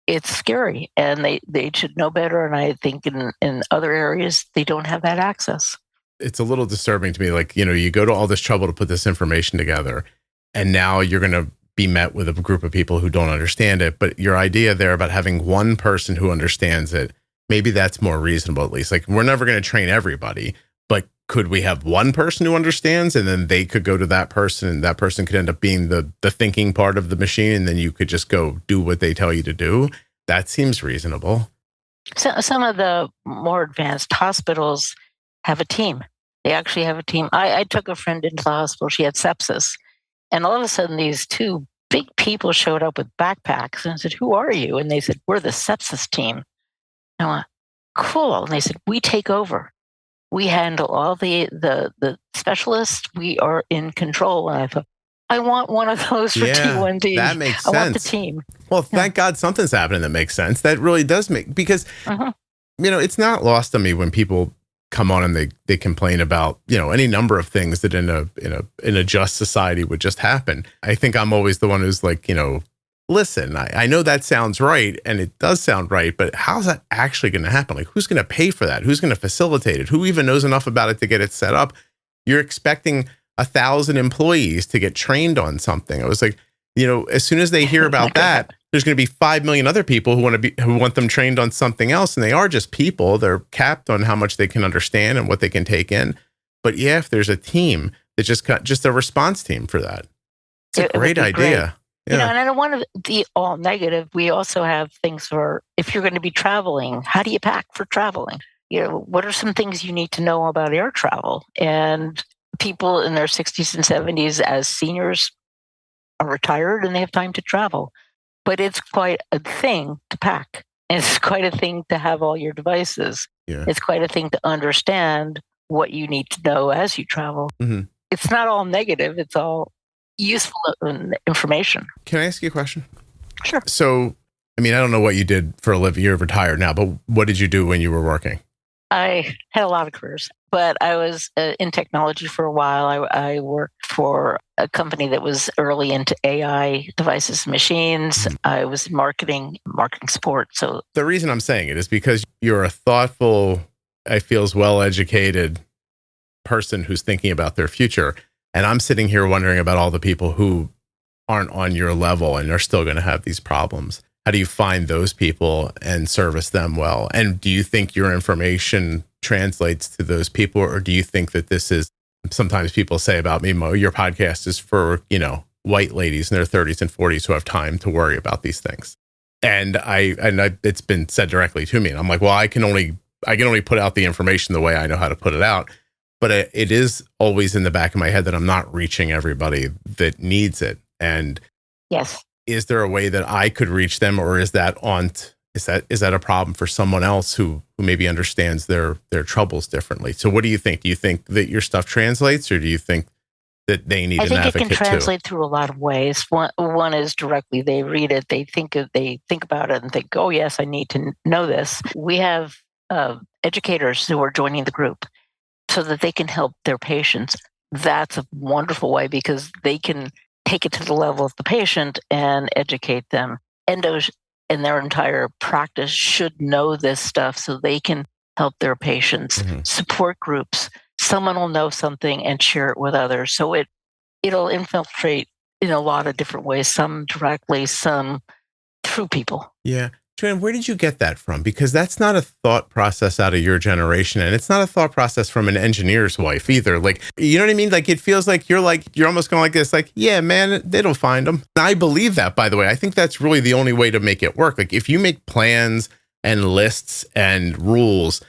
It's scary, and they should know better. And I think in other areas, they don't have that access. It's a little disturbing to me. Like, you go to all this trouble to put this information together, and now you're going to be met with a group of people who don't understand it. But your idea there about having one person who understands it, maybe that's more reasonable, at least. Like, we're never going to train everybody, but could we have one person who understands, and then they could go to that person, and that person could end up being the thinking part of the machine, and then you could just go do what they tell you to do? That seems reasonable. So some of the more advanced hospitals have a team. They actually have a team. I took a friend into the hospital. She had sepsis. And all of a sudden, these two big people showed up with backpacks and I said, "Who are you?" And they said, "We're the sepsis team." And I went, "Cool." And they said, "We take over. We handle all the specialists. We are in control." And I thought, I want one of those for T1D. That makes sense. I want the team. Well, thank God something's happening that makes sense. That really does make, because, it's not lost on me when people come on and they complain about, any number of things that in a just society would just happen. I think I'm always the one who's like, listen, I know that sounds right, and it does sound right, but how's that actually going to happen? Like, who's going to pay for that? Who's going to facilitate it? Who even knows enough about it to get it set up? You're expecting 1,000 employees to get trained on something. I was like, as soon as they hear about that, there's going to be 5 million other people who want them trained on something else. And they are just people. They're capped on how much they can understand and what they can take in. But yeah, if there's a team that just a response team for that, it's a great idea. Great. And I don't want to be all negative. We also have things for, if you're going to be traveling, how do you pack for traveling? What are some things you need to know about air travel? And people in their 60s and 70s as seniors are retired and they have time to travel. But it's quite a thing to pack. And it's quite a thing to have all your devices. Yeah. It's quite a thing to understand what you need to know as you travel. Mm-hmm. It's not all negative. It's all useful information. Can I ask you a question? Sure. So, I don't know what you did for a living. You're retired now, but what did you do when you were working? I had a lot of careers, but I was in technology for a while. I worked for a company that was early into AI devices and machines. I was in marketing support. So the reason I'm saying it is because you're a thoughtful, I feel, well-educated person who's thinking about their future. And I'm sitting here wondering about all the people who aren't on your level and are still going to have these problems. How do you find those people and service them well? And do you think your information translates to those people? Or do you think that this is, sometimes people say about me, Mo, your podcast is for, white ladies in their 30s and 40s who have time to worry about these things. And it's been said directly to me. And I'm like, well, I can only put out the information the way I know how to put it out. But it is always in the back of my head that I'm not reaching everybody that needs it. And yes. Is there a way that I could reach them, or is that a problem for someone else who maybe understands their troubles differently? So what do you think? Do you think that your stuff translates, or do you think that they need an advocate too? I think it can translate through a lot of ways. One is directly, they read it, they think about it and think, oh yes, I need to know this. We have educators who are joining the group so that they can help their patients. That's a wonderful way because they can take it to the level of the patient and educate them. Endos and their entire practice should know this stuff so they can help their patients. Support groups. Someone will know something and share it with others. So it'll infiltrate in a lot of different ways, some directly, some through people. Yeah. Joanne, where did you get that from? Because that's not a thought process out of your generation. And it's not a thought process from an engineer's wife either. Like, you know what I mean? Like, it feels like you're almost going like this, like, yeah, man, they'll find them. And I believe that, by the way. I think that's really the only way to make it work. Like, if you make plans and lists and rules,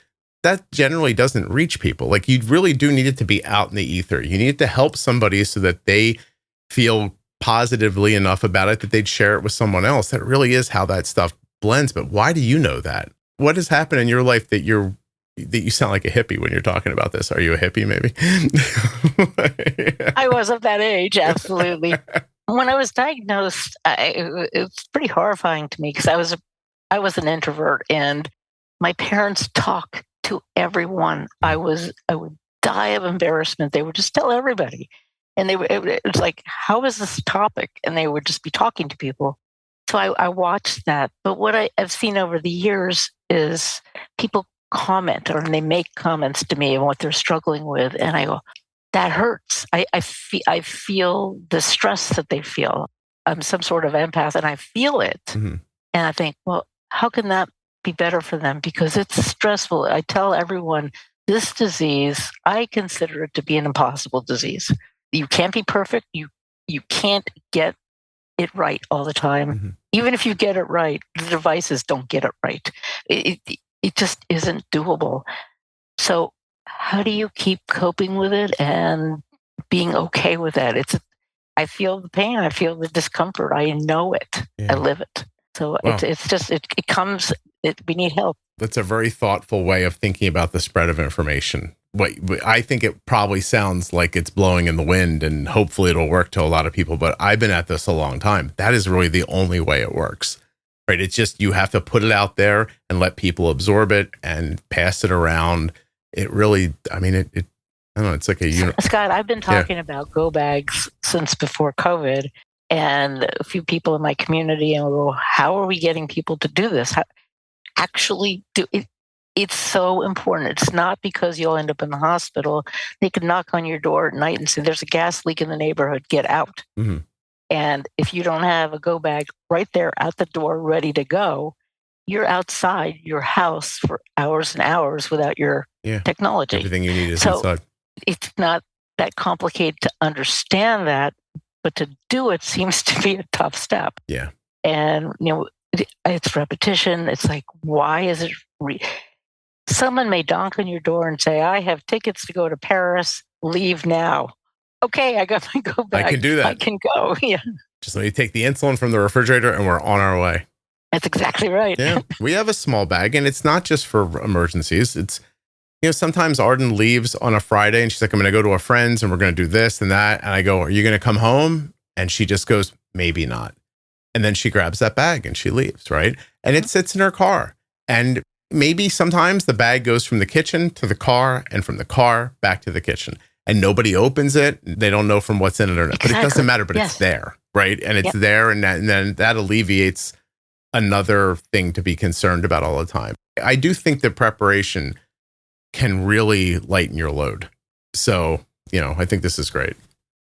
that generally doesn't reach people. Like, you really do need it to be out in the ether. You need it to help somebody so that they feel positively enough about it that they'd share it with someone else. That really is how that stuff blends. But why do you know that? What has happened in your life that you sound like a hippie when you're talking about this? Are you a hippie maybe? I was of that age, absolutely. When I was diagnosed, it's pretty horrifying to me because I was I was an introvert, and my parents talk to everyone. I would die of embarrassment. They would just tell everybody. And it's like, how is this a topic? And they would just be talking to people. So I watched that. But what I've seen over the years is people comment, or they make comments to me on what they're struggling with. And I go, that hurts. I feel the stress that they feel. I'm some sort of empath and I feel it. Mm-hmm. And I think, well, how can that be better for them? Because it's stressful. I tell everyone, this disease, I consider it to be an impossible disease. You can't be perfect. You can't get it right all the time. Mm-hmm. Even if you get it right, the devices don't get it right. It just isn't doable. So how do you keep coping with it and being okay with that? I feel the pain. I feel the discomfort. I know it. Yeah. I live it. So Wow. We need help. That's a very thoughtful way of thinking about the spread of information. I think it probably sounds like it's blowing in the wind, and hopefully it'll work to a lot of people, but I've been at this a long time. That is really the only way it works, right? It's just, you have to put it out there and let people absorb it and pass it around. It really, I mean, I don't know, it's like Scott, I've been talking about go bags since before COVID, and a few people in my community, and we go, how are we getting people to do this? Actually do it. It's so important. It's not because you'll end up in the hospital. They can knock on your door at night and say, there's a gas leak in the neighborhood, get out. Mm-hmm. And if you don't have a go bag right there at the door ready to go, you're outside your house for hours and hours without your technology. Everything you need is inside. It's not that complicated to understand that, but to do it seems to be a tough step. Yeah. And, it's repetition. It's like, why is it? Someone may donk on your door and say, I have tickets to go to Paris, leave now. Okay, I got my go bag. I can do that. I can go. Yeah. Just let me take the insulin from the refrigerator and we're on our way. That's exactly right. Yeah. We have a small bag, and it's not just for emergencies. It's, sometimes Arden leaves on a Friday and she's like, I'm going to go to a friend's and we're going to do this and that. And I go, are you going to come home? And she just goes, maybe not. And then she grabs that bag and she leaves, right? And it sits in her car. And maybe sometimes the bag goes from the kitchen to the car and from the car back to the kitchen. And nobody opens it. They don't know from what's in it or not. Exactly. But it doesn't matter, but it's there, right? And it's there, and then that alleviates another thing to be concerned about all the time. I do think that preparation can really lighten your load. So, I think this is great.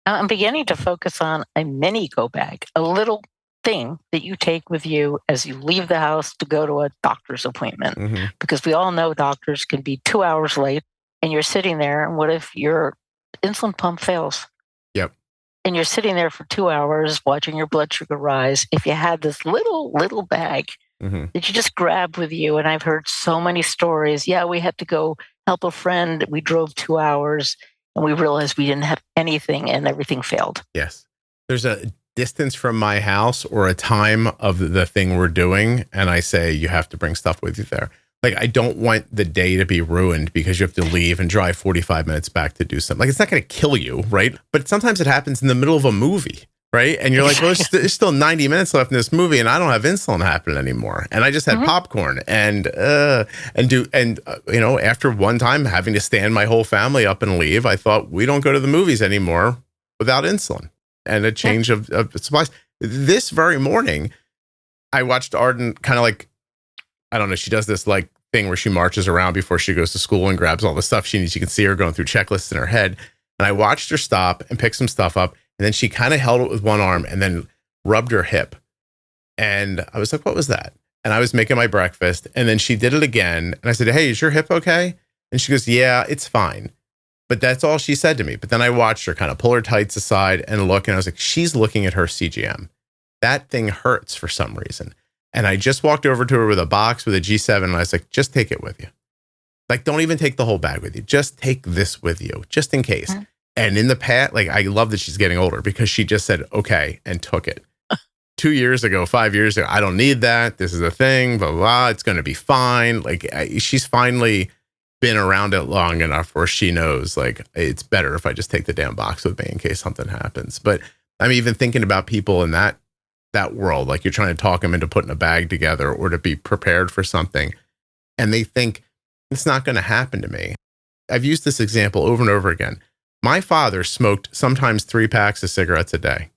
I'm beginning to focus on a mini go bag, a little thing that you take with you as you leave the house to go to a doctor's appointment. Mm-hmm. Because we all know doctors can be 2 hours late, and you're sitting there, and what if your insulin pump fails? Yep. And you're sitting there for 2 hours watching your blood sugar rise. If you had this little bag mm-hmm. that you just grab with you, and I've heard so many stories. Yeah, we had to go help a friend. We drove 2 hours and we realized we didn't have anything and everything failed. Yes. There's a distance from my house or a time of the thing we're doing, and I say, you have to bring stuff with you there. Like, I don't want the day to be ruined because you have to leave and drive 45 minutes back to do something. Like, it's not going to kill you, right? But sometimes it happens in the middle of a movie, right? And you're like, well, there's still 90 minutes left in this movie, and I don't have insulin happening anymore. And I just had popcorn after one time having to stand my whole family up and leave, I thought, we don't go to the movies anymore without insulin and a change of supplies. This very morning, I watched Arden kind of like, I don't know, she does this like thing where she marches around before she goes to school and grabs all the stuff she needs. You can see her going through checklists in her head. And I watched her stop and pick some stuff up. And then she kind of held it with one arm and then rubbed her hip. And I was like, what was that? And I was making my breakfast. And then she did it again. And I said, hey, is your hip okay? And she goes, yeah, it's fine. But that's all she said to me. But then I watched her kind of pull her tights aside and look. And I was like, she's looking at her CGM. That thing hurts for some reason. And I just walked over to her with a box with a G7. And I was like, just take it with you. Like, don't even take the whole bag with you. Just take this with you, just in case. Mm-hmm. And in the past, like, I love that she's getting older because she just said, okay, and took it. 2 years ago, 5 years ago, I don't need that. This is a thing, blah, blah, blah. It's going to be fine. Like, she's finally been around it long enough where she knows, like, it's better if I just take the damn box with me in case something happens. But I'm even thinking about people in that that world. Like you're trying to talk them into putting a bag together or to be prepared for something. And they think it's not going to happen to me. I've used this example over and over again. My father smoked sometimes 3 packs of cigarettes a day.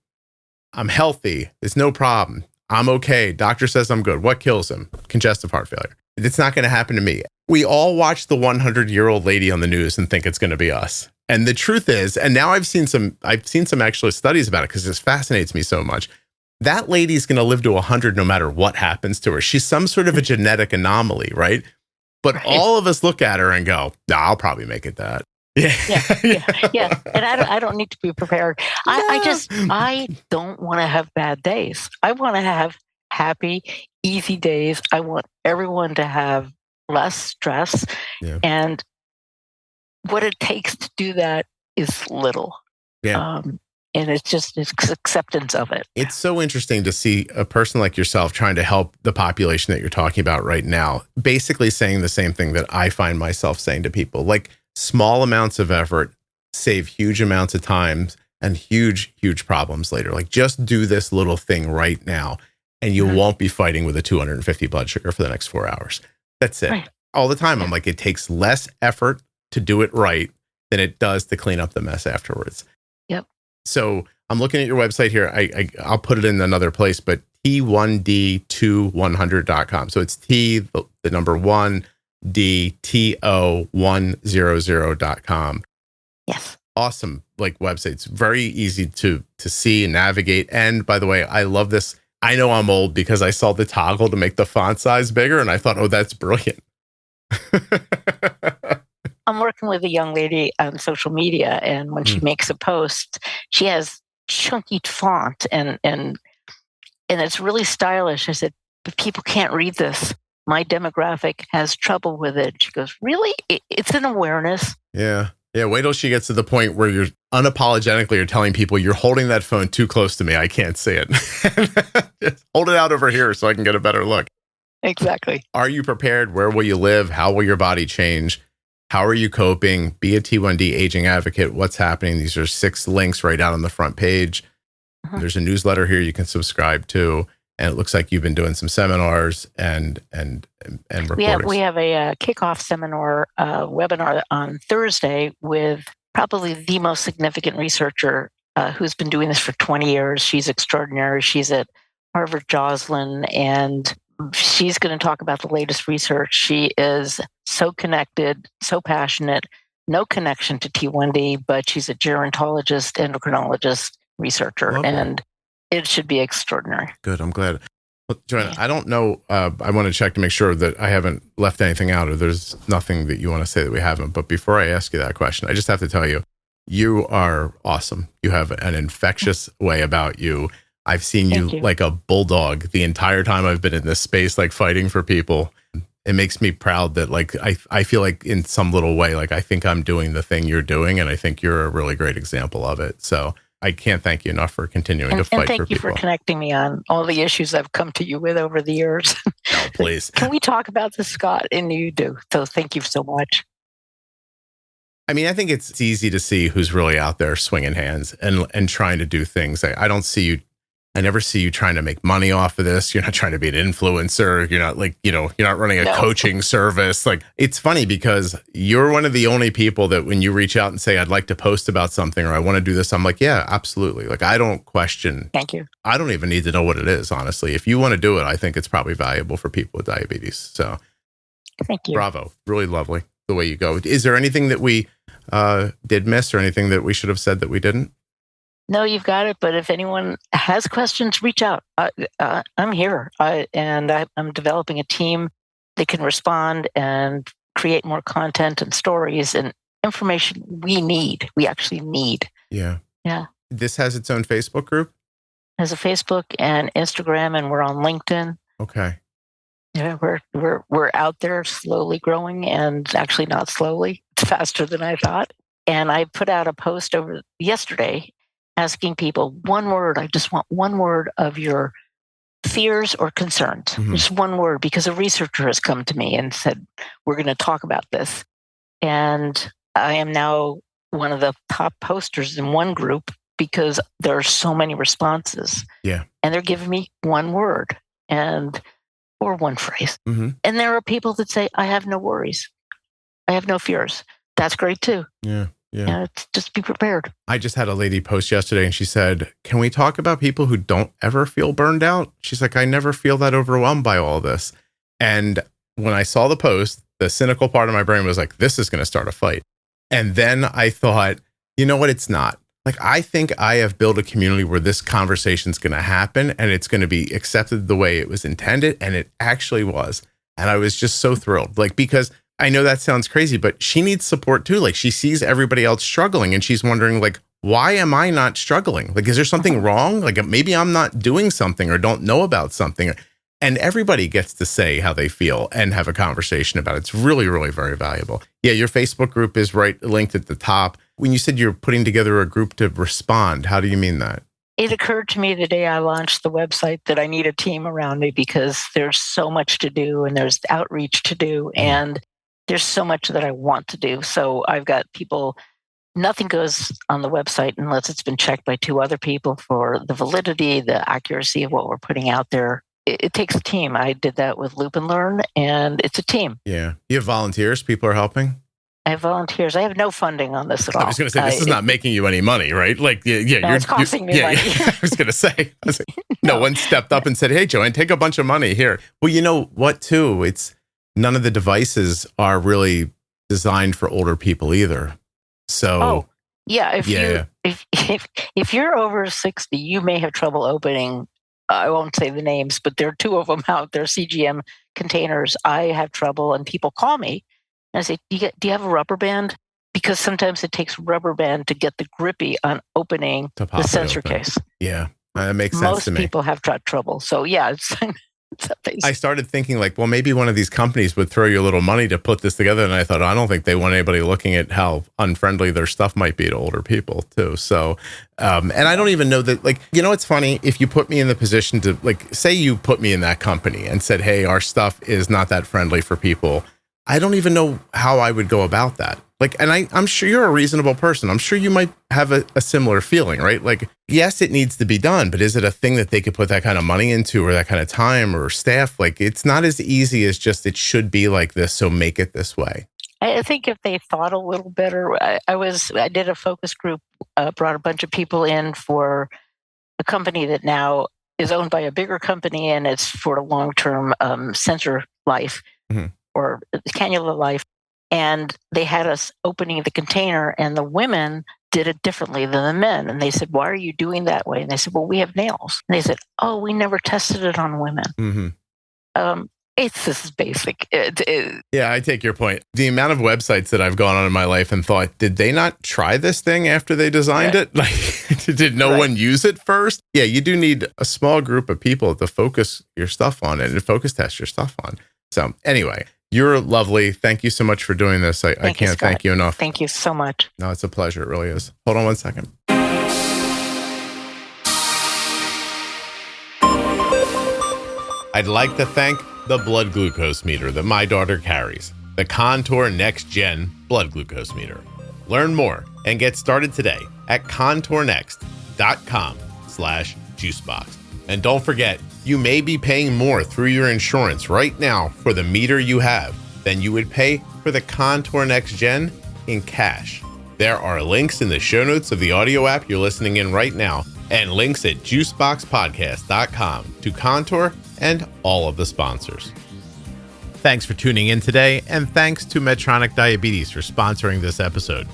I'm healthy. It's no problem. I'm okay. Doctor says I'm good. What kills him? Congestive heart failure. It's not going to happen to me. We all watch the 100-year-old lady on the news and think it's going to be us. And the truth is, and now I've seen some actual studies about it because this fascinates me so much. That lady's going to live to 100 no matter what happens to her. She's some sort of a genetic anomaly, right? But all of us look at her and go, nah, I'll probably make it that. Yeah. And I don't need to be prepared. I don't want to have bad days. I want to have happy, easy days. I want everyone to have less stress. Yeah. And what it takes to do that is little. Yeah. And it's acceptance of it. It's so interesting to see a person like yourself trying to help the population that you're talking about right now, basically saying the same thing that I find myself saying to people. Like, small amounts of effort save huge amounts of time and huge, huge problems later. Like, just do this little thing right now and you won't be fighting with a 250 blood sugar for the next 4 hours. That's it. Right. All the time. I'm like, it takes less effort to do it right than it does to clean up the mess afterwards. Yep. So I'm looking at your website here. I'll put it in another place, but T1D2100.com. So it's T, the number 1, DTO100.com. Yes. Awesome. Like website. It's very easy to see and navigate. And by the way, I love this. I know I'm old because I saw the toggle to make the font size bigger and I thought, oh, that's brilliant. I'm working with a young lady on social media, and when she makes a post, she has chunky font and it's really stylish. I said, but people can't read this. My demographic has trouble with it. She goes, really? It's an awareness. Yeah. Yeah. Wait till she gets to the point where you're unapologetically telling people you're holding that phone too close to me. I can't see it. Just hold it out over here so I can get a better look. Exactly. Are you prepared? Where will you live? How will your body change? How are you coping? Be a T1D aging advocate. What's happening? These are 6 links right out on the front page. There's a newsletter here you can subscribe to. And it looks like you've been doing some seminars and recordings. We have a kickoff seminar webinar on Thursday with probably the most significant researcher who's been doing this for 20 years. She's extraordinary. She's at Harvard Joslin, and she's going to talk about the latest research. She is so connected, so passionate, no connection to T1D, but she's a gerontologist, endocrinologist, researcher, and it should be extraordinary. Good. I'm glad. Well, Joanne, I don't know. I want to check to make sure that I haven't left anything out or there's nothing that you want to say that we haven't. But before I ask you that question, I just have to tell you, you are awesome. You have an infectious way about you. I've seen you like a bulldog the entire time I've been in this space, like fighting for people. It makes me proud that like, I feel like in some little way, like I think I'm doing the thing you're doing. And I think you're a really great example of it. So I can't thank you enough for continuing to fight for people. And thank you for connecting me on all the issues I've come to you with over the years. No, please. Can we talk about this, Scott? And you do. So thank you so much. I mean, I think it's easy to see who's really out there swinging hands and trying to do things. I never see you trying to make money off of this. You're not trying to be an influencer. You're not like, you're not running a coaching service. Like, it's funny because you're one of the only people that when you reach out and say, I'd like to post about something or I want to do this, I'm like, yeah, absolutely. Like, I don't question. Thank you. I don't even need to know what it is, honestly. If you want to do it, I think it's probably valuable for people with diabetes. So thank you. Bravo. Really lovely the way you go. Is there anything that we did miss or anything that we should have said that we didn't? No, you've got it. But if anyone has questions, reach out. I'm here. I'm developing a team that can respond and create more content and stories and information we actually need. Yeah. Yeah. This has its own Facebook group? It has a Facebook and Instagram, and we're on LinkedIn. Okay. Yeah, we're out there slowly growing, and actually not slowly. It's faster than I thought. And I put out a post over yesterday asking people one word. I just want one word of your fears or concerns. Mm-hmm. Just one word, because a researcher has come to me and said, we're going to talk about this. And I am now one of the top posters in one group because there are so many responses. Yeah. And they're giving me one word or one phrase. Mm-hmm. And there are people that say, I have no worries. I have no fears. That's great too. Yeah. Yeah. Just be prepared. I just had a lady post yesterday and she said, can we talk about people who don't ever feel burned out? She's like, I never feel that overwhelmed by all this. And when I saw the post, the cynical part of my brain was like, this is going to start a fight. And then I thought, you know what? It's not. Like, I think I have built a community where this conversation is going to happen and it's going to be accepted the way it was intended. And it actually was. And I was just so thrilled, like, because I know that sounds crazy, but she needs support too. Like, she sees everybody else struggling and she's wondering, like, why am I not struggling? Like, is there something wrong? Like, maybe I'm not doing something or don't know about something. And everybody gets to say how they feel and have a conversation about it. It's really, really very valuable. Yeah, your Facebook group is right linked at the top. When you said you're putting together a group to respond, how do you mean that? It occurred to me the day I launched the website that I need a team around me because there's so much to do and there's outreach to do. And there's so much that I want to do. So I've got people, nothing goes on the website unless it's been checked by 2 other people for the validity, the accuracy of what we're putting out there. It takes a team. I did that with Loop and Learn, and it's a team. Yeah. You have volunteers? People are helping? I have volunteers. I have no funding on this at all. I was going to say, this is not making you any money, right? Like, it's costing me money. I was going to say, no one stepped up and said, hey, Joanne, take a bunch of money here. Well, you know what, too? It's none of the devices are really designed for older people either. So, if you're over 60, you may have trouble opening. I won't say the names, but there are 2 of them out there, CGM containers. I have trouble, and people call me and I say, do you have a rubber band? Because sometimes it takes rubber band to get the grippy on opening the sensor case. Yeah, that makes sense to me. Most people have trouble. So it's I started thinking like, well, maybe one of these companies would throw you a little money to put this together. And I thought, I don't think they want anybody looking at how unfriendly their stuff might be to older people too. So, and I don't even know that, like, you know, it's funny if you put me in the position to, like, say you put me in that company and said, hey, our stuff is not that friendly for people. I don't even know how I would go about that. Like, and I'm sure you're a reasonable person. I'm sure you might have a similar feeling, right? Like, yes, it needs to be done, but is it a thing that they could put that kind of money into or that kind of time or staff? Like, it's not as easy as just, it should be like this, so make it this way. I think if they thought a little better, I did a focus group, brought a bunch of people in for a company that now is owned by a bigger company, and it's for long-term sensor life or cannula life. And they had us opening the container, and the women did it differently than the men. And they said, why are you doing that way? And they said, well, we have nails. And they said, oh, we never tested it on women. This is basic. Yeah, I take your point. The amount of websites that I've gone on in my life and thought, did they not try this thing after they designed it? Like, did no one use it first? Yeah, you do need a small group of people to focus your stuff on it and focus test your stuff on. So anyway, you're lovely. Thank you so much for doing this. I can't thank you enough. Thank you so much. No, it's a pleasure. It really is. Hold on one second. I'd like to thank the blood glucose meter that my daughter carries, the Contour Next Gen blood glucose meter. Learn more and get started today at contournext.com/juicebox. And don't forget, you may be paying more through your insurance right now for the meter you have than you would pay for the Contour Next Gen in cash. There are links in the show notes of the audio app you're listening in right now, and links at juiceboxpodcast.com to Contour and all of the sponsors. Thanks for tuning in today, and thanks to Medtronic Diabetes for sponsoring this episode.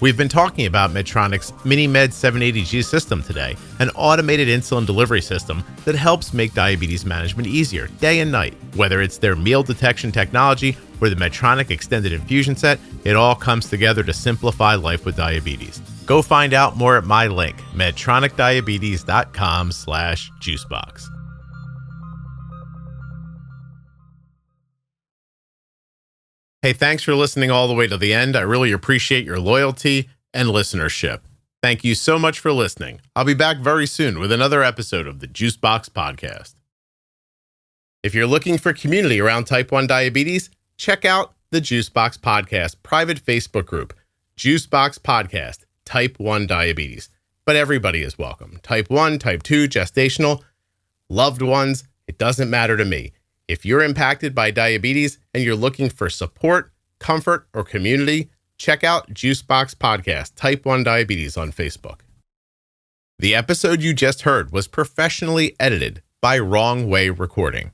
We've been talking about Medtronic's MiniMed 780G system today, an automated insulin delivery system that helps make diabetes management easier day and night. Whether it's their meal detection technology or the Medtronic extended infusion set, it all comes together to simplify life with diabetes. Go find out more at my link, medtronicdiabetes.com/juicebox. Hey, thanks for listening all the way to the end. I really appreciate your loyalty and listenership. Thank you so much for listening. I'll be back very soon with another episode of the Juicebox Podcast. If you're looking for community around type 1 diabetes, check out the Juicebox Podcast private Facebook group, Juicebox Podcast Type 1 Diabetes. but everybody is welcome. Type 1, type 2, gestational, loved ones, it doesn't matter to me. If you're impacted by diabetes and you're looking for support, comfort, or community, check out Juicebox Podcast, Type 1 Diabetes on Facebook. The episode you just heard was professionally edited by Wrong Way Recording.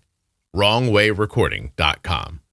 WrongWayRecording.com.